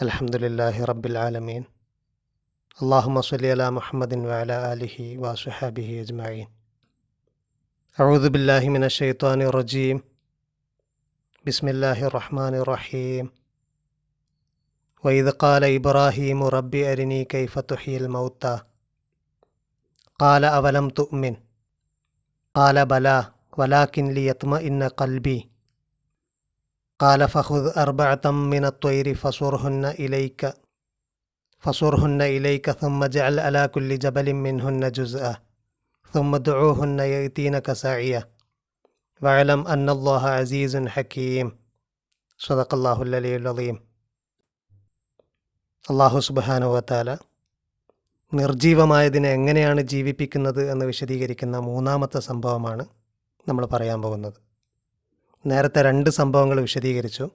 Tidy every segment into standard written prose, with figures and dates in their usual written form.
അൽഹംദുലില്ലാഹി റബ്ബിൽ ആലമീൻ. അല്ലാഹുമ്മ സ്വല്ലി അലാ മുഹമ്മദിൻ വഅലാ ആലിഹി വസ്വഹാബിഹി അജ്മഈൻ. അഊദു ബില്ലാഹി മിനശ് ശൈത്വാനിർ റജീം. ബിസ്മില്ലാഹിർ റഹ്മാനിർ റഹീം. വഇദ് ഖാല ഇബ്രാഹീമു റബ്ബി അരിനീ കൈഫ തുഹ്യിൽ മൗതാ ഖാല അവലം തുഅ്മിൻ ഖാല ബലാ വലാകിൻ ലിയത്മഇന്ന ഖൽബി ഖാല ഫഖുദ് അർബഅതം മിനത് ത്വയ്രി ഫസുർഹുന്ന ഇലൈക ثم اجعل على كل جبل منهن جزءا ثم ادعوهن يأتينك سعيا واعلم أن الله عزيز حكيم. صدق الله العلي العظيم. അല്ലാഹു സുബ്ഹാനഹു വ തആല നിർജീവമായതിനെ എങ്ങനെയാണ് ജീവിപ്പിക്കുന്നത് എന്ന് വിശദീകരിക്കുന്ന മൂന്നാമത്തെ സംഭവമാണ് നമ്മൾ പറയാൻ പോകുന്നത്. നേരത്തെ രണ്ട് സംഭവങ്ങൾ വിശദീകരിച്ചു.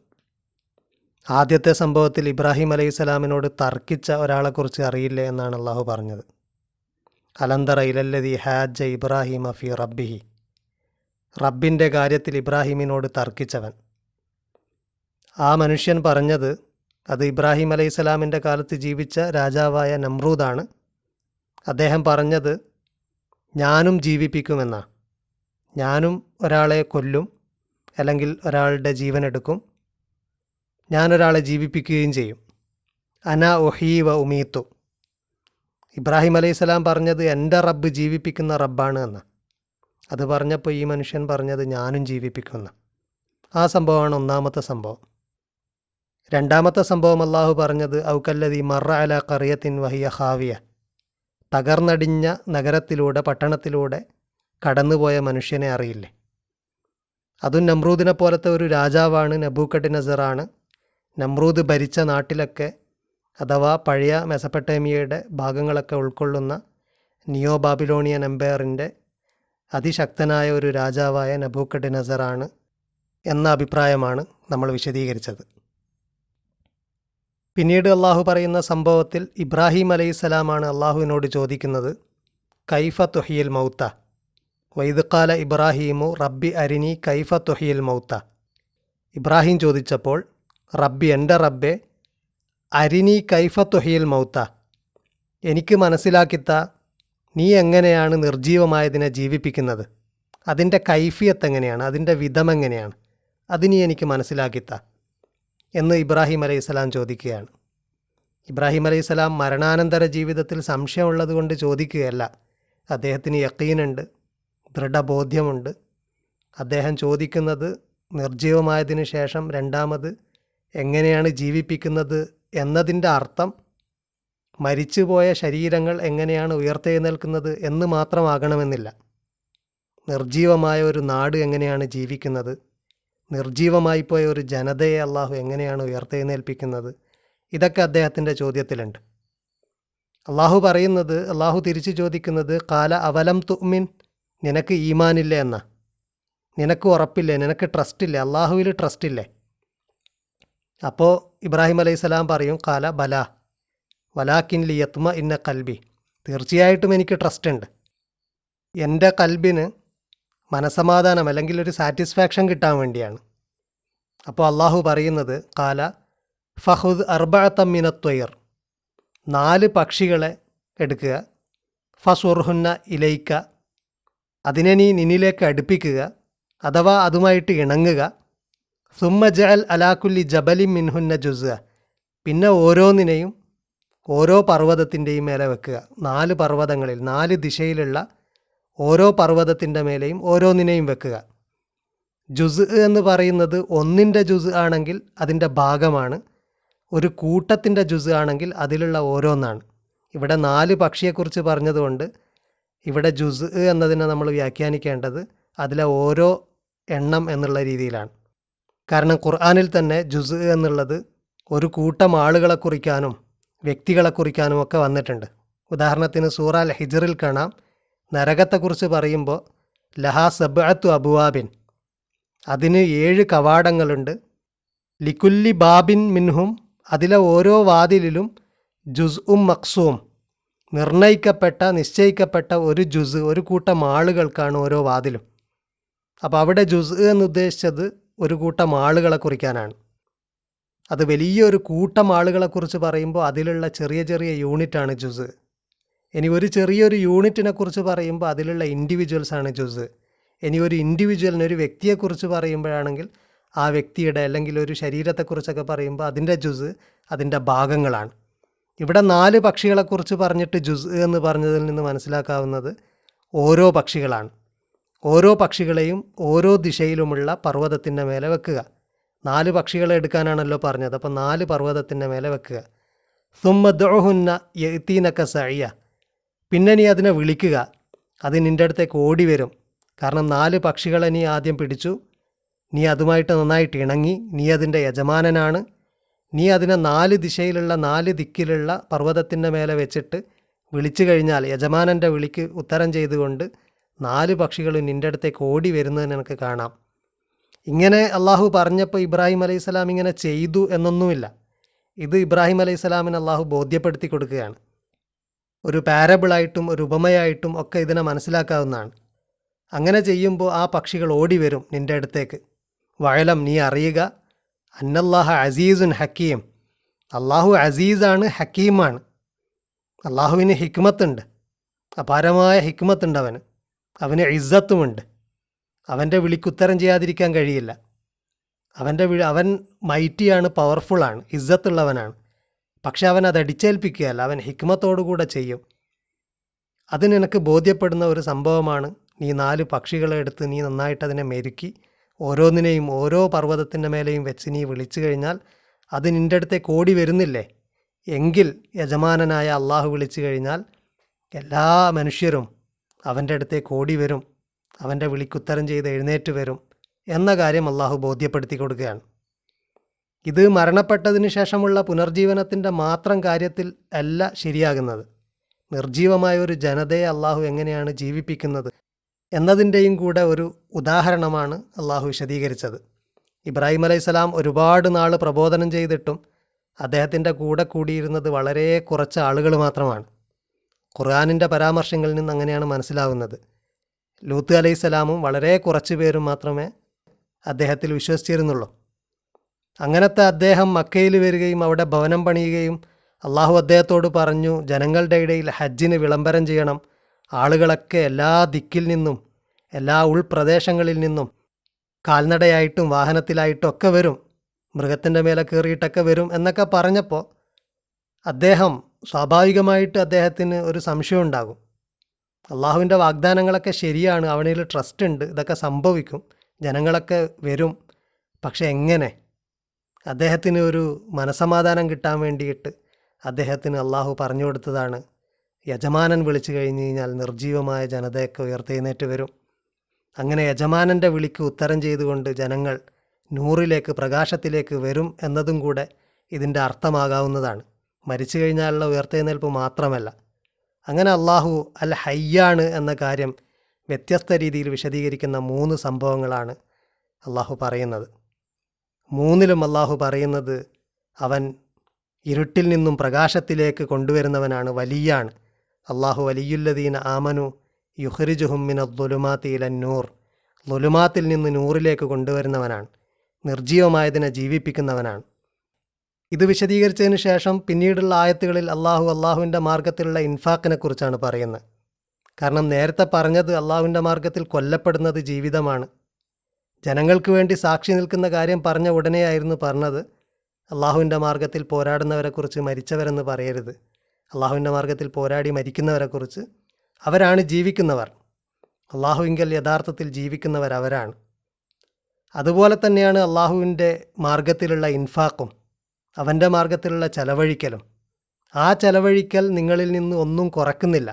ആദ്യത്തെ സംഭവത്തിൽ ഇബ്രാഹിം അലൈഹിസ്സലാമിനോട് തർക്കിച്ച ഒരാളെക്കുറിച്ച് അറിയില്ലേ എന്നാണ് അള്ളാഹു പറഞ്ഞത്. അലന്തറ ഇലല്ലദീ ഹാജ്ജ ഇബ്രാഹിമ ഫി റബ്ബിഹി, റബ്ബിൻ്റെ കാര്യത്തിൽ ഇബ്രാഹിമിനോട് തർക്കിച്ചവൻ. ആ മനുഷ്യൻ പറഞ്ഞത് അത് ഇബ്രാഹിം അലൈഹിസ്സലാമിൻ്റെ കാലത്ത് ജീവിച്ച രാജാവായ നമ്രൂദാണ്. അദ്ദേഹം പറഞ്ഞത് ഞാനും ജീവിപ്പിക്കുമെന്നാണ്. ഞാനും ഒരാളെ കൊല്ലും, അല്ലെങ്കിൽ ഒരാളുടെ ജീവനെടുക്കും, ഞാനൊരാളെ ജീവിപ്പിക്കുകയും ചെയ്യും. അന ഒഹീ വ ഉമീത്തു. ഇബ്രാഹിം അലൈഹിസ്സലാം പറഞ്ഞത് എൻ്റെ റബ്ബ് ജീവിപ്പിക്കുന്ന റബ്ബാണ് എന്ന്. അത് പറഞ്ഞപ്പോൾ ഈ മനുഷ്യൻ പറഞ്ഞത് ഞാനും ജീവിപ്പിക്കുന്ന. ആ സംഭവമാണ് ഒന്നാമത്തെ സംഭവം. രണ്ടാമത്തെ സംഭവം അള്ളാഹു പറഞ്ഞത് ഔകല്ലദീ മറ അലാ ഖറിയത്തിൻ വഹിയ ഖാവിയ, തകർന്നടിഞ്ഞ നഗരത്തിലൂടെ, പട്ടണത്തിലൂടെ കടന്നുപോയ മനുഷ്യനെ അറിയില്ലേ. അതും നമ്രൂദിനെ പോലത്തെ ഒരു രാജാവാണ്, നെബൂക്കദ്നസറാണ്. നമ്രൂദ് ഭരിച്ച നാട്ടിലൊക്കെ, അഥവാ പഴയ മെസപ്പൊട്ടേമിയയുടെ ഭാഗങ്ങളൊക്കെ ഉൾക്കൊള്ളുന്ന നിയോ ബാബിലോണിയൻ എംപയറിൻ്റെ അതിശക്തനായ ഒരു രാജാവായ നെബൂക്കദ്നസറാണ് എന്ന അഭിപ്രായമാണ് നമ്മൾ വിശദീകരിച്ചത്. പിന്നീട് അള്ളാഹു പറയുന്ന സംഭവത്തിൽ ഇബ്രാഹിം അലൈഹിസ്സലാമാണ് അള്ളാഹുവിനോട് ചോദിക്കുന്നത് കൈഫ തുഹ്യിൽ മൗത്ത. വഇദ് ഖാല ഇബ്രാഹീമു റബ്ബി അരിനി കൈഫ തുഹ്യിൽ മൗത്ത. ഇബ്രാഹിം ചോദിച്ചപ്പോൾ റബ്ബി, എൻ്റെ റബ്ബെ, അരിനി കൈഫ തുഹ്യിൽ മൗത്ത, എനിക്ക് മനസ്സിലാക്കിത്ത നീ എങ്ങനെയാണ് നിർജീവമായതിനെ ജീവിപ്പിക്കുന്നത്, അതിൻ്റെ കൈഫിയത്ത് എങ്ങനെയാണ്, അതിൻ്റെ വിധം എങ്ങനെയാണ്, അത് നീ എനിക്ക് മനസ്സിലാക്കിത്ത എന്ന് ഇബ്രാഹിം അലൈഹിസ്സലാം ചോദിക്കുകയാണ്. ഇബ്രാഹിം അലൈഹിസ്സലാം മരണാനന്തര ജീവിതത്തിൽ സംശയമുള്ളത് കൊണ്ട് ചോദിക്കുകയല്ല. അദ്ദേഹത്തിന് യഖീനുണ്ട്, ദൃഢബോധ്യമുണ്ട്. അദ്ദേഹം ചോദിക്കുന്നത് നിർജീവമായതിനു ശേഷം രണ്ടാമത് എങ്ങനെയാണ് ജീവിപ്പിക്കുന്നത് എന്നതിൻ്റെ അർത്ഥം മരിച്ചുപോയ ശരീരങ്ങൾ എങ്ങനെയാണ് ഉയർത്തെഴുന്നേൽക്കുന്നത് എന്ന് മാത്രമാകണമെന്നില്ല. നിർജീവമായ ഒരു നാട് എങ്ങനെയാണ് ജീവിക്കുന്നത്, നിർജീവമായി പോയ ഒരു ജനതയെ അള്ളാഹു എങ്ങനെയാണ് ഉയർത്തെഴുന്നേൽപ്പിക്കുന്നത്, ഇതൊക്കെ അദ്ദേഹത്തിൻ്റെ ചോദ്യത്തിലുണ്ട്. അള്ളാഹു പറയുന്നത്, അള്ളാഹു തിരിച്ചു ചോദിക്കുന്നത് ഖാല അവലം തുഅ്മിൻ, നിനക്ക് ഈമാനില്ലേ എന്നാ, നിനക്ക് ഉറപ്പില്ലേ, നിനക്ക് ട്രസ്റ്റില്ലേ, അള്ളാഹുവിൽ ട്രസ്റ്റില്ലേ. അപ്പോൾ ഇബ്രാഹിം അലൈഹിസ്സലാം പറയും ഖാല ബലാ വലാകിൻ ലിയത്മഇന്ന ഖൽബി, തീർച്ചയായിട്ടും എനിക്ക് ട്രസ്റ്റ് ഉണ്ട്. എൻ്റെ കൽബിന് മനസമാധാനം അല്ലെങ്കിൽ ഒരു സാറ്റിസ്ഫാക്ഷൻ കിട്ടാൻ വേണ്ടിയാണ്. അപ്പോൾ അള്ളാഹു പറയുന്നത് ഖാല ഫഖുദ് അർബഅതം മിനത് ത്വയ്ർ, 4 പക്ഷികളെ എടുക്കുക, ഫസുർഹുന്ന ഇലൈക, അതിനെ നീ നിന്നിലേക്ക് അടുപ്പിക്കുക, അഥവാ അതുമായിട്ട് ഇണങ്ങുക. സുമ്മ ജഅൽ അലാ കുല്ലി ജബലിൻ മിൻഹുന്ന ജുസ്അ, പിന്നെ ഓരോന്നിനെയും ഓരോ പർവ്വതത്തിൻ്റെയും മേലെ വെക്കുക. 4 പർവ്വതങ്ങളിൽ, 4 ദിശയിലുള്ള ഓരോ പർവ്വതത്തിൻ്റെ മേലെയും ഓരോന്നിനെയും വെക്കുക. ജുസ് എന്ന് പറയുന്നത് ഒന്നിൻ്റെ ജുസ് ആണെങ്കിൽ അതിൻ്റെ ഭാഗമാണ്, ഒരു കൂട്ടത്തിൻ്റെ ജുസ് ആണെങ്കിൽ അതിലുള്ള ഓരോന്നാണ്. ഇവിടെ 4 പക്ഷിയെക്കുറിച്ച് പറഞ്ഞതുകൊണ്ട് ഇവിടെ ജുസ് എന്നതിനെ നമ്മൾ വ്യാഖ്യാനിക്കേണ്ടത് അതിലെ ഓരോ എണ്ണം എന്നുള്ള രീതിയിലാണ്. കാരണം ഖുർആനിൽ തന്നെ ജുസ് എന്നുള്ളത് ഒരു കൂട്ടം ആളുകളെ കുറിക്കാനും വ്യക്തികളെ കുറിക്കാനും ഒക്കെ വന്നിട്ടുണ്ട്. ഉദാഹരണത്തിന് സൂറ അൽ ഹിജ്റിൽ കാണാം, നരകത്തെക്കുറിച്ച് പറയുമ്പോൾ ലഹാ സബ്അത്തു അബുവാബിൻ, അതിന് 7 കവാടങ്ങളുണ്ട്. ലിക്കുല്ലി ബാബിൻ മിൻഹും, അതിലെ ഓരോ വാതിലിലും ജുസ്ഉം മഖ്സൂം, നിർണയിക്കപ്പെട്ട നിശ്ചയിക്കപ്പെട്ട ഒരു ജുസ്, ഒരു കൂട്ടം ആളുകൾക്കാണ് ഓരോ വാതിലും. അപ്പോൾ അവിടെ ജുസ് എന്ന് ഉദ്ദേശിച്ചത് ഒരു കൂട്ടം ആളുകളെ കുറിക്കാനാണ്. അത് വലിയൊരു കൂട്ടം ആളുകളെക്കുറിച്ച് പറയുമ്പോൾ അതിലുള്ള ചെറിയ ചെറിയ യൂണിറ്റാണ് ജുസ്. ഇനി ഒരു ചെറിയൊരു യൂണിറ്റിനെ കുറിച്ച് പറയുമ്പോൾ അതിലുള്ള ഇൻഡിവിജ്വൽസാണ് ജുസ്. ഇനി ഒരു ഇൻഡിവിജ്വലിന്, ഒരു വ്യക്തിയെക്കുറിച്ച് പറയുമ്പോഴാണെങ്കിൽ ആ വ്യക്തിയുടെ, അല്ലെങ്കിൽ ഒരു ശരീരത്തെക്കുറിച്ചൊക്കെ പറയുമ്പോൾ അതിൻ്റെ ജുസ്, അതിൻ്റെ ഭാഗങ്ങളാണ്. ഇവിടെ 4 പക്ഷികളെക്കുറിച്ച് പറഞ്ഞിട്ട് ജുസ് എന്ന് പറഞ്ഞതിൽ നിന്ന് മനസ്സിലാക്കാവുന്നത് ഓരോ പക്ഷികളാണ്. ഓരോ പക്ഷികളെയും ഓരോ ദിശയിലുമുള്ള പർവ്വതത്തിൻ്റെ മേലെ വെക്കുക. 4 പക്ഷികളെ എടുക്കാനാണല്ലോ പറഞ്ഞത്. അപ്പോൾ 4 പർവ്വതത്തിൻ്റെ മേലെ വെക്കുക. സുമ്മദ്ഉഹുന്ന യഅ്തീനക സഅയ, പിന്നെ നീ അതിനെ വിളിക്കുക, അത് നിൻ്റെ അടുത്തേക്ക് ഓടി വരും. കാരണം 4 പക്ഷികളെ നീ ആദ്യം പിടിച്ചു, നീ അതുമായിട്ട് നന്നായിട്ട് ഇണങ്ങി, നീ അതിൻ്റെ യജമാനനാണ്. നീ അതിനെ 4 ദിശയിലുള്ള 4 ദിക്കിലുള്ള പർവ്വതത്തിൻ്റെ മേലെ വെച്ചിട്ട് വിളിച്ചു കഴിഞ്ഞാൽ യജമാനൻ്റെ വിളിക്ക് ഉത്തരം ചെയ്തുകൊണ്ട് 4 പക്ഷികൾ നിൻ്റെ അടുത്തേക്ക് ഓടി വരുന്നത് നിനക്ക് കാണാം. ഇങ്ങനെ അള്ളാഹു പറഞ്ഞപ്പോൾ ഇബ്രാഹിം അലൈഹിസ്സലാം ഇങ്ങനെ ചെയ്തു എന്നൊന്നുമില്ല. ഇത് ഇബ്രാഹിം അലൈഹിസ്സലാമിന് അള്ളാഹു ബോധ്യപ്പെടുത്തി കൊടുക്കുകയാണ്. ഒരു പാരബിളായിട്ടും ഒരു ഉപമയായിട്ടും ഒക്കെ ഇതിനെ മനസ്സിലാക്കാവുന്നതാണ്. അങ്ങനെ ചെയ്യുമ്പോൾ ആ പക്ഷികൾ ഓടി വരും നിൻ്റെ അടുത്തേക്ക്. വഅലം, നീ അറിയുക, അന്നല്ലാഹ അസീസുൻ ഹക്കീം, അള്ളാഹു അസീസാണ്, ഹക്കീമാണ്. അള്ളാഹുവിന് ഹിക്മത്തുണ്ട്, അപാരമായ ഹിക്മത്തുണ്ട്. അവന് ഇസ്സത്തുമുണ്ട്. അവൻ്റെ വിളിക്കുത്തരം ചെയ്യാതിരിക്കാൻ കഴിയില്ല. അവൻ മൈറ്റിയാണ്, പവർഫുള്ളാണ്, ഇസ്സത്തുള്ളവനാണ്. പക്ഷെ അവൻ അത് അടിച്ചേൽപ്പിക്കുകയല്ല, അവൻ ഹിക്മത്തോടുകൂടെ ചെയ്യും. അത് നിനക്ക് ബോധ്യപ്പെടുന്ന ഒരു സംഭവമാണ്. നീ 4 പക്ഷികളെ എടുത്ത് നീ നന്നായിട്ട് അതിനെ മെരുക്കി ഓരോന്നിനെയും ഓരോ പർവ്വതത്തിൻ്റെ മേലെയും വെച്ച് നീ വിളിച്ചു കഴിഞ്ഞാൽ അത് നിൻ്റെ അടുത്തേക്ക് ഓടി വരുന്നില്ലേ? എങ്കിൽ യജമാനനായ അള്ളാഹു വിളിച്ചു കഴിഞ്ഞാൽ എല്ലാ മനുഷ്യരും അവൻ്റെ അടുത്തേക്ക് ഓടി വരും, അവൻ്റെ വിളിക്കുത്തരം ചെയ്ത് എഴുന്നേറ്റ് വരും എന്ന കാര്യം അള്ളാഹു ബോധ്യപ്പെടുത്തി കൊടുക്കുകയാണ്. ഇത് മരണപ്പെട്ടതിന് ശേഷമുള്ള പുനർജീവനത്തിൻ്റെ മാത്രം കാര്യത്തിൽ അല്ല ശരിയാകുന്നത്. നിർജീവമായ ഒരു ജനതയെ അള്ളാഹു എങ്ങനെയാണ് ജീവിപ്പിക്കുന്നത് എന്നതിൻ്റെയും കൂടെ ഒരു ഉദാഹരണമാണ് അള്ളാഹു വിശദീകരിച്ചത്. ഇബ്രാഹിം അലൈഹിസ്സലാം ഒരുപാട് നാൾ പ്രബോധനം ചെയ്തിട്ടും അദ്ദേഹത്തിൻ്റെ കൂടെ കൂടിയിരുന്നത് വളരെ കുറച്ച് ആളുകൾ മാത്രമാണ്. ഖുർആനിൻ്റെ പരാമർശങ്ങളിൽ നിന്ന് അങ്ങനെയാണ് മനസ്സിലാവുന്നത്. ലൂത്ത് അലൈഹിസ്സലാമും വളരെ കുറച്ച് പേരും മാത്രമേ അദ്ദേഹത്തിൽ വിശ്വസിച്ചിരുന്നുള്ളൂ. അങ്ങനത്തെ അദ്ദേഹം മക്കയിൽ വരികയും അവിടെ ഭവനം പണിയുകയും അള്ളാഹു അദ്ദേഹത്തോട് പറഞ്ഞു, ജനങ്ങളുടെ ഇടയിൽ ഹജ്ജിന് വിളംബരം ചെയ്യണം, ആളുകളൊക്കെ എല്ലാ ദിക്കിൽ നിന്നും എല്ലാ ഉൾപ്രദേശങ്ങളിൽ നിന്നും കാൽനടയായിട്ടും വാഹനത്തിലായിട്ടും ഒക്കെ വരും, മൃഗത്തിൻ്റെ മേലെ കയറിയിട്ടൊക്കെ വരും എന്നൊക്കെ പറഞ്ഞപ്പോൾ അദ്ദേഹം സ്വാഭാവികമായിട്ട് അദ്ദേഹത്തിന് ഒരു സംശയം ഉണ്ടാകും. അള്ളാഹുവിൻ്റെ വാഗ്ദാനങ്ങളൊക്കെ ശരിയാണ്, അവനിൽ ട്രസ്റ്റ് ഉണ്ട്, ഇതൊക്കെ സംഭവിക്കും, ജനങ്ങളൊക്കെ വരും. പക്ഷെ എങ്ങനെ? അദ്ദേഹത്തിന് ഒരു മനസമാധാനം കിട്ടാൻ വേണ്ടിയിട്ട് അദ്ദേഹത്തിന് അള്ളാഹു പറഞ്ഞു കൊടുത്തതാണ്, യജമാനൻ വിളിച്ചു കഴിഞ്ഞ് കഴിഞ്ഞാൽ നിർജീവമായ ജനതയൊക്കെ ഉയർത്തെഴുന്നേറ്റ് വരും. അങ്ങനെ യജമാനൻ്റെ വിളിക്ക് ഉത്തരം ചെയ്തുകൊണ്ട് ജനങ്ങൾ നൂറിലേക്ക്, പ്രകാശത്തിലേക്ക് വരും എന്നതും കൂടെ ഇതിൻ്റെ അർത്ഥമാകാവുന്നതാണ്. മരിച്ചു കഴിഞ്ഞാലുള്ള ഉയർത്തെഴുന്നേൽപ്പ് മാത്രമല്ല. അങ്ങനെ അള്ളാഹു അൽ ഹയ്യാണ് എന്ന കാര്യം വ്യത്യസ്ത രീതിയിൽ വിശദീകരിക്കുന്ന 3 സംഭവങ്ങളാണ് അള്ളാഹു പറയുന്നത്. 3ലും അള്ളാഹു പറയുന്നത് അവൻ ഇരുട്ടിൽ നിന്നും പ്രകാശത്തിലേക്ക് കൊണ്ടുവരുന്നവനാണ്, വലിയാണ്. അള്ളാഹു വലിയുല്ലദീന ആമനു യുഖ്രിജുഹും മിനദ്ദുലുമാതി ഇലന്നൂർ, ദുലുമാത്തിൽ നിന്ന് നൂറിലേക്ക് കൊണ്ടുവരുന്നവനാണ്, നിർജീവമായതിനെ ജീവിപ്പിക്കുന്നവനാണ്. ഇത് വിശദീകരിച്ചതിന് ശേഷം പിന്നീടുള്ള ആയത്തുകളിൽ അള്ളാഹുവിൻ്റെ മാർഗത്തിലുള്ള ഇൻഫാക്കിനെ കുറിച്ചാണ് പറയുന്നത്. കാരണം നേരത്തെ പറഞ്ഞത് അള്ളാഹുവിൻ്റെ മാർഗത്തിൽ കൊല്ലപ്പെടുന്നത് ജീവിതമാണ്. ജനങ്ങൾക്ക് വേണ്ടി സാക്ഷി നിൽക്കുന്ന കാര്യം പറഞ്ഞ ഉടനെയായിരുന്നു പറഞ്ഞത് അള്ളാഹുവിൻ്റെ മാർഗത്തിൽ പോരാടുന്നവരെക്കുറിച്ച് മരിച്ചവരെന്ന് പറയരുത്. അള്ളാഹുവിൻ്റെ മാർഗത്തിൽ പോരാടി മരിക്കുന്നവരെക്കുറിച്ച്, അവരാണ് ജീവിക്കുന്നവർ. അള്ളാഹുവിങ്കൽ യഥാർത്ഥത്തിൽ ജീവിക്കുന്നവരവരാണ്. അതുപോലെ തന്നെയാണ് അള്ളാഹുവിൻ്റെ മാർഗത്തിലുള്ള ഇൻഫാക്കും, അവൻ്റെ മാർഗത്തിലുള്ള ചെലവഴിക്കലും. ആ ചെലവഴിക്കൽ നിങ്ങളിൽ നിന്ന് ഒന്നും കുറക്കുന്നില്ല.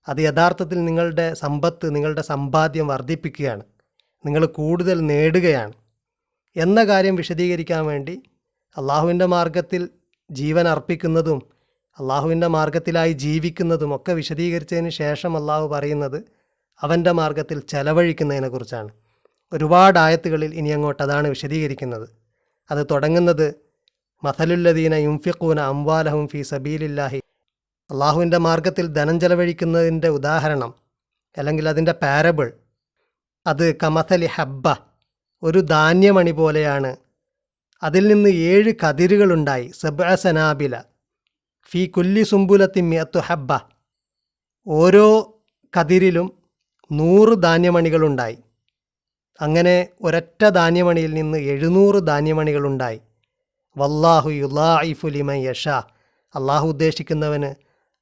അത് യഥാർത്ഥത്തിൽ നിങ്ങളുടെ സമ്പത്ത്, നിങ്ങളുടെ സമ്പാദ്യം വർദ്ധിപ്പിക്കുകയാണ്, നിങ്ങൾ കൂടുതൽ നേടുകയാണ് എന്ന കാര്യം വിശദീകരിക്കാൻ വേണ്ടി അള്ളാഹുവിൻ്റെ മാർഗത്തിൽ ജീവൻ അർപ്പിക്കുന്നതും അള്ളാഹുവിൻ്റെ മാർഗത്തിലായി ജീവിക്കുന്നതും ഒക്കെ വിശദീകരിച്ചതിന് ശേഷം അള്ളാഹു പറയുന്നത് അവൻ്റെ മാർഗത്തിൽ ചെലവഴിക്കുന്നതിനെക്കുറിച്ചാണ്. ഒരുപാട് ആയത്തുകളിൽ ഇനി അങ്ങോട്ട് അതാണ് വിശദീകരിക്കുന്നത്. അത് തുടങ്ങുന്നത് മസലുല്ലദീന യുംഫിഖൂന അംവാലഹും ഫീ സബീലില്ലാഹി, അള്ളാഹുവിൻ്റെ മാർഗത്തിൽ ധനം ചെലവഴിക്കുന്നതിൻ്റെ ഉദാഹരണം അല്ലെങ്കിൽ അതിൻ്റെ പാരബിൾ, അത് കമസലി ഹബ്ബ, ഒരു ധാന്യമണി പോലെയാണ്. അതിൽ നിന്ന് 7 കതിരുകളുണ്ടായി. സബ്അ സനാബില ഫി കുല്ലി സുംബുലത്തിൻ മിഅത്തു ഹബ്ബ. ഓരോ കതിരിലും 100 ധാന്യമണികളുണ്ടായി. അങ്ങനെ ഒരൊറ്റ ധാന്യമണിയിൽ നിന്ന് 700 ധാന്യമണികളുണ്ടായി. വല്ലാഹു യുളാഇഫു ലിമൻ യഷാ. അള്ളാഹു ഉദ്ദേശിക്കുന്നവന്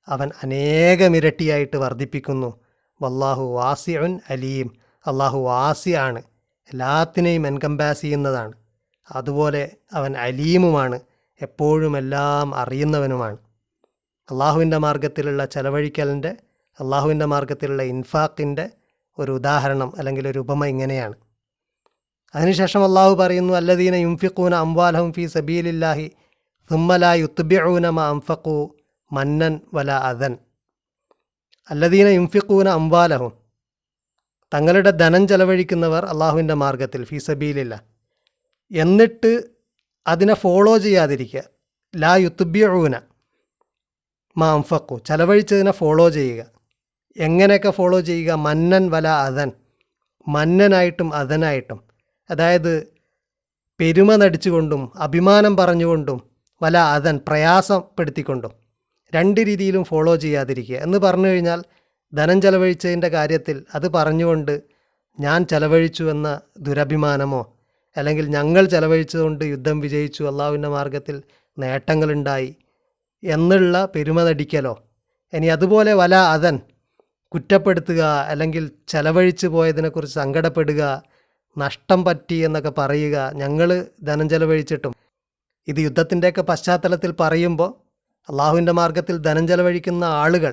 അവൻ അനേകമിരട്ടിയായിട്ട് വർദ്ധിപ്പിക്കുന്നു. വല്ലാഹു വാസിഉൻ അലീം. അള്ളാഹു വാസിയാണ്, എല്ലാത്തിനെയും എൻകംപാസ് ചെയ്യുന്നതാണ്. അതുപോലെ അവൻ അലീമുമാണ്, എപ്പോഴും എല്ലാം അറിയുന്നവനുമാണ്. അള്ളാഹുവിൻ്റെ മാർഗത്തിലുള്ള ചെലവഴിക്കലിൻ്റെ, അള്ളാഹുവിൻ്റെ മാർഗത്തിലുള്ള ഇൻഫാഖിൻ്റെ ഒരു ഉദാഹരണം അല്ലെങ്കിൽ ഒരു ഉപമ ഇങ്ങനെയാണ്. അതിനുശേഷം അള്ളാഹു പറയുന്നു, അല്ലദീന യുംഫിഖൂന അംവാലഹും ഫീ സബീലില്ലാഹി സുമ്മ ലാ യുത്ബിഊന മാ അൻഫഖൂ മന്നൻ വല അദൻ. അല്ലദീന യുംഫിഖൂന അംവാലഹും, തങ്ങളുടെ ധനം ചെലവഴിക്കുന്നവർ അള്ളാഹുവിൻ്റെ മാർഗത്തിൽ ഫീ സബീലില്ല, എന്നിട്ട് അതിനെ ഫോളോ ചെയ്യാതിരിക്കുക. ലാ യുത്ബിഊന മാ അൻഫഖൂ, ചെലവഴിച്ചതിനെ ഫോളോ ചെയ്യുക. എങ്ങനെയൊക്കെ ഫോളോ ചെയ്യുക? മന്നൻ വല അദൻ, മന്നനായിട്ടും അദനായിട്ടും. അതായത് പെരുമ നടിച്ചുകൊണ്ടും അഭിമാനം പറഞ്ഞുകൊണ്ടും വല അദൻ, പ്രയാസപ്പെടുത്തിക്കൊണ്ടും, 2 രീതിയിലും ഫോളോ ചെയ്യാതിരിക്കുക. എന്ന് പറഞ്ഞു കഴിഞ്ഞാൽ ധനം ചെലവഴിച്ചതിൻ്റെ കാര്യത്തിൽ അത് പറഞ്ഞുകൊണ്ട് ഞാൻ ചെലവഴിച്ചു എന്ന ദുരഭിമാനമോ, അല്ലെങ്കിൽ ഞങ്ങൾ ചെലവഴിച്ചുകൊണ്ട് യുദ്ധം വിജയിച്ചു, അള്ളാഹുവിൻ്റെ മാർഗത്തിൽ നേട്ടങ്ങളുണ്ടായി എന്നുള്ള പെരുമ നടിക്കലോ. ഇനി അതുപോലെ വല അദൻ, കുറ്റപ്പെടുത്തുക, അല്ലെങ്കിൽ ചെലവഴിച്ചു പോയതിനെക്കുറിച്ച് സങ്കടപ്പെടുക, നഷ്ടം പറ്റി എന്നൊക്കെ പറയുക. ഞങ്ങൾ ധനം ചെലവഴിച്ചിട്ടും, ഇത് യുദ്ധത്തിൻ്റെയൊക്കെ പശ്ചാത്തലത്തിൽ പറയുമ്പോൾ അള്ളാഹുവിൻ്റെ മാർഗത്തിൽ ധനം ചെലവഴിക്കുന്ന ആളുകൾ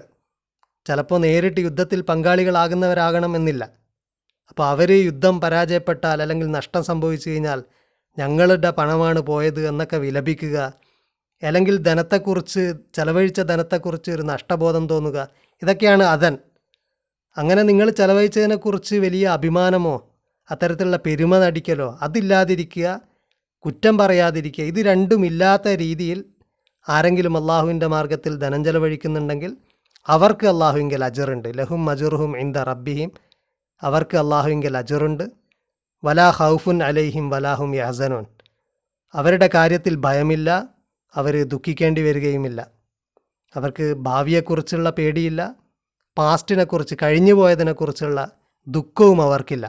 ചിലപ്പോൾ നേരിട്ട് യുദ്ധത്തിൽ പങ്കാളികളാകുന്നവരാകണം എന്നില്ല. അപ്പോൾ അവർ യുദ്ധം പരാജയപ്പെട്ടാൽ അല്ലെങ്കിൽ നഷ്ടം സംഭവിച്ചു കഴിഞ്ഞാൽ ഞങ്ങളുടെ പണമാണ് പോയത് എന്നൊക്കെ വിലപിക്കുക, അല്ലെങ്കിൽ ധനത്തെക്കുറിച്ച്, ചെലവഴിച്ച ധനത്തെക്കുറിച്ച് ഒരു നഷ്ടബോധം തോന്നുക. ഇതൊക്കെയാണ് അദൻ. അങ്ങനെ നിങ്ങൾ ചെലവഴിച്ചതിനെക്കുറിച്ച് വലിയ അഭിമാനമോ അത്തരത്തിലുള്ള പെരുമ നടിക്കലോ അതില്ലാതിരിക്കുക, കുറ്റം പറയാതിരിക്കുക. ഇത് രണ്ടും ഇല്ലാത്ത രീതിയിൽ ആരെങ്കിലും അള്ളാഹുവിൻ്റെ മാർഗത്തിൽ ധനം ചെലവഴിക്കുന്നുണ്ടെങ്കിൽ അവർക്ക് അള്ളാഹുവിങ്കൽ അജറുണ്ട്. ലഹും അജുറുഹും ഇൻദ റബ്ബിഹിം, അവർക്ക് അള്ളാഹുവിങ്കൽ അജറുണ്ട്. വലാ ഖൗഫുൻ അലൈഹിം വലാഹും യഹ്സനൂൻ, അവരുടെ കാര്യത്തിൽ ഭയമില്ല, അവർ ദുഃഖിക്കേണ്ടി വരികയുമില്ല. അവർക്ക് ഭാവിയെക്കുറിച്ചുള്ള പേടിയില്ല, പാസ്റ്റിനെക്കുറിച്ച്, കഴിഞ്ഞു പോയതിനെക്കുറിച്ചുള്ള ദുഃഖവും അവർക്കില്ല.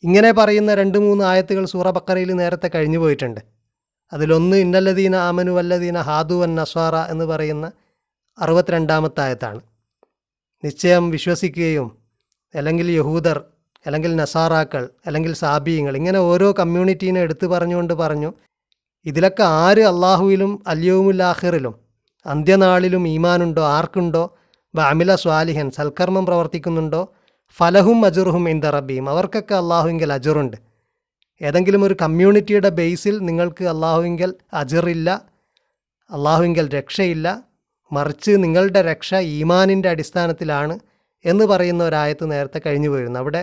ഇങ്ങനെ പറയുന്ന 2-3 ആയത്തുകൾ സൂറ ബഖറയിൽ നേരത്തെ കഴിഞ്ഞു പോയിട്ടുണ്ട്. അതിലൊന്ന് ഇന്നല്ലദീന ആമനു വല്ലദീന ഹാദു വൻ നസ്വാറ എന്ന് പറയുന്ന 62-ാമത്തെ ആയത്താണ്. നിശ്ചയം വിശ്വസിക്കുകയും, അല്ലെങ്കിൽ യഹൂദർ, അല്ലെങ്കിൽ നസാറാക്കൾ, അല്ലെങ്കിൽ സാബിയങ്ങൾ, ഇങ്ങനെ ഓരോ കമ്മ്യൂണിറ്റീനെ എടുത്തു പറഞ്ഞുകൊണ്ട് പറഞ്ഞു, ഇതിലൊക്കെ ആര് അള്ളാഹുവിലും അല്യവുമുൽ ആഖിറിലും അന്ത്യനാളിലും ഈമാനുണ്ടോ, ആർക്കുണ്ടോ, വഅമില സ്വാലിഹൻ, സൽക്കർമ്മം പ്രവർത്തിക്കുന്നുണ്ടോ, ഫലഹും അജുറുഹും ഇൻദ റബ്ബിഹിം, അവർക്കൊക്കെ അള്ളാഹുവിങ്കൽ അജറുണ്ട്. ഏതെങ്കിലും ഒരു കമ്മ്യൂണിറ്റിയുടെ ബേസിൽ നിങ്ങൾക്ക് അള്ളാഹുവിങ്കൽ അജറില്ല, അള്ളാഹുവിങ്കൽ രക്ഷയില്ല, മറിച്ച് നിങ്ങളുടെ രക്ഷ ഈമാനിൻ്റെ അടിസ്ഥാനത്തിലാണ് എന്ന് പറയുന്ന ഒരായത്ത് നേരത്തെ കഴിഞ്ഞു പോയിരുന്നു. അവിടെ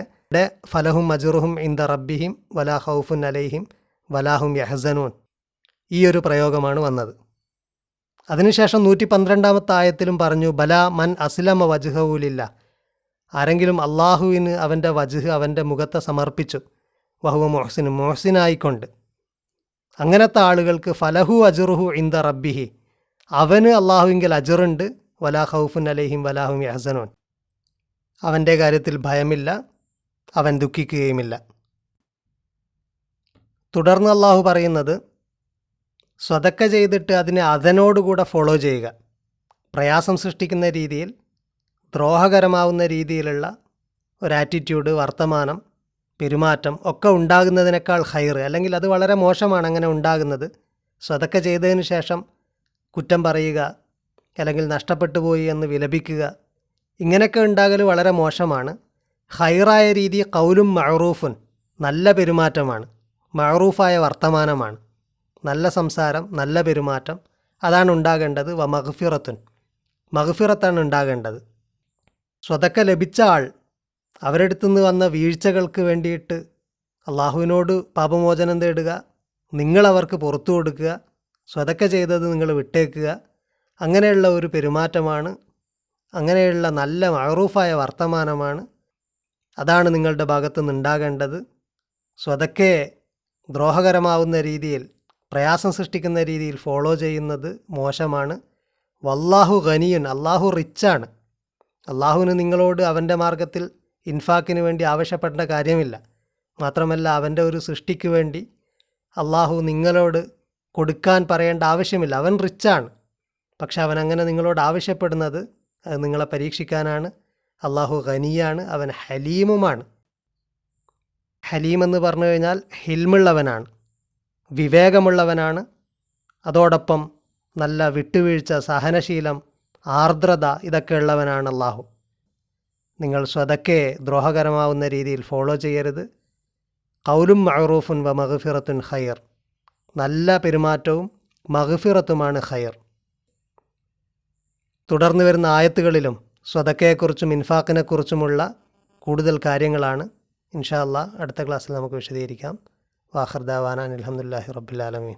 ഫലഹും അജുറുഹും ഇൻദ റബ്ബിഹിം വലാ ഖൗഫുൻ അലൈഹിം വലാഹും യഹ്സനൂൻ, ഈ ഒരു പ്രയോഗമാണ് വന്നത്. അതിനുശേഷം 112-ാമത്തെ ആയത്തിലും പറഞ്ഞു, ബല മൻ അസ്ലമ വജ്ഹഹുലില്ല, ആരെങ്കിലും അള്ളാഹുവിന് അവൻ്റെ വജ്ഹ്, അവൻ്റെ മുഖത്തെ സമർപ്പിച്ചു, വഹുവ മുഹ്സിൻ, മുഹ്സിനായിക്കൊണ്ട്, അങ്ങനത്തെ ആളുകൾക്ക് ഫലഹു അജുറുഹു ഇൻദ റബ്ബിഹി, അവന് അള്ളാഹുവിങ്കൽ അജറുണ്ട്, വലാ ഖൗഫുൻ അലൈഹിം വലാഹും യഹ്സനൂൻ, അവൻ്റെ കാര്യത്തിൽ ഭയമില്ല, അവൻ ദുഃഖിക്കുകയുമില്ല. തുടർന്ന് അള്ളാഹു പറയുന്നത്, സ്വതക്ക ചെയ്തിട്ട് അതിനെ അതിനോടുകൂടെ ഫോളോ ചെയ്യുക. പ്രയാസം സൃഷ്ടിക്കുന്ന രീതിയിൽ, ദ്രോഹകരമാവുന്ന രീതിയിലുള്ള ഒരു ആറ്റിറ്റ്യൂഡ്, വർത്തമാനം, പെരുമാറ്റം ഒക്കെ ഉണ്ടാകുന്നതിനേക്കാൾ ഖൈർ, അല്ലെങ്കിൽ അത് വളരെ മോശമാണ് അങ്ങനെ ഉണ്ടാകുന്നത്. സ്വതക്ക ചെയ്തതിന് ശേഷം കുറ്റം പറയുക, അല്ലെങ്കിൽ നഷ്ടപ്പെട്ടു പോയി എന്ന് വിലപിക്കുക, ഇങ്ങനെയൊക്കെ ഉണ്ടാകൽ വളരെ മോശമാണ്. ഖൈറായ രീതി ഖൗലും മഅറൂഫുൻ, നല്ല പെരുമാറ്റമാണ്, മഅറൂഫായ വർത്തമാനമാണ്, നല്ല സംസാരം, നല്ല പെരുമാറ്റം, അതാണ് ഉണ്ടാകേണ്ടത്. വ മഗ്ഫിറത്തുൻ, മഗ്ഫിറത്താണ് ഉണ്ടാകേണ്ടത്. സ്വതക്ക ലഭിച്ച ആൾ അവരെടുത്തുനിന്ന് വന്ന വീഴ്ചകൾക്ക് വേണ്ടിയിട്ട് അള്ളാഹുവിനോട് പാപമോചനം തേടുക, നിങ്ങളവർക്ക് പുറത്തു കൊടുക്കുക, സ്വതക്ക ചെയ്തത് നിങ്ങൾ വിട്ടേക്കുക, അങ്ങനെയുള്ള ഒരു പെരുമാറ്റമാണ്, അങ്ങനെയുള്ള നല്ല മഅറൂഫായ വർത്തമാനമാണ്, അതാണ് നിങ്ങളുടെ ഭാഗത്തു നിന്നുണ്ടാകേണ്ടത്. സ്വതക്കയെ ദ്രോഹകരമാവുന്ന രീതിയിൽ, പ്രയാസം സൃഷ്ടിക്കുന്ന രീതിയിൽ ഫോളോ ചെയ്യുന്നത് മോശമാണ്. വല്ലാഹു ഖനിയുൻ, അള്ളാഹു റിച്ചാണ്. അള്ളാഹുവിന് നിങ്ങളോട് അവൻ്റെ മാർഗത്തിൽ ഇൻഫാക്കിന് വേണ്ടി ആവശ്യപ്പെട്ട കാര്യമില്ല. മാത്രമല്ല അവൻ്റെ ഒരു സൃഷ്ടിക്ക് വേണ്ടി അള്ളാഹു നിങ്ങളോട് കൊടുക്കാൻ പറയേണ്ട ആവശ്യമില്ല. അവൻ റിച്ചാണ്. പക്ഷെ അവൻ അങ്ങനെ നിങ്ങളോട് ആവശ്യപ്പെടുന്നത് അത് നിങ്ങളെ പരീക്ഷിക്കാനാണ്. അള്ളാഹു ഖനിയാണ്, അവൻ ഹലീമുമാണ്. ഹലീം എന്ന് പറഞ്ഞു കഴിഞ്ഞാൽ ഹിൽമുള്ളവനാണ്, വിവേകമുള്ളവനാണ്. അതോടൊപ്പം നല്ല വിട്ടുവീഴ്ച, സഹനശീലം, ആർദ്രത ഇതൊക്കെ ഉള്ളവനാണ് അള്ളാഹു. നിങ്ങൾ സ്വതക്കയെ ദ്രോഹകരമാവുന്ന രീതിയിൽ ഫോളോ ചെയ്യരുത്. ഖൗലും മഅറൂഫുൻ വ മഗ്ഫിറത്തുൻ ഖൈർ, നല്ല പെരുമാറ്റവും മഗ്ഫിറത്തുമാണ് ഖൈർ. തുടർന്ന് വരുന്ന ആയത്തുകളിലും സ്വതക്കയെക്കുറിച്ചും ഇൻഫാഖിനെക്കുറിച്ചുമുള്ള കൂടുതൽ കാര്യങ്ങളാണ്. ഇൻഷാ അല്ലാഹ് അടുത്ത ക്ലാസ്സിൽ നമുക്ക് വിശദീകരിക്കാം. വാഖിർ ദഅവാനാ അൽഹംദുലില്ലാഹി റബ്ബിൽ ആലമീൻ.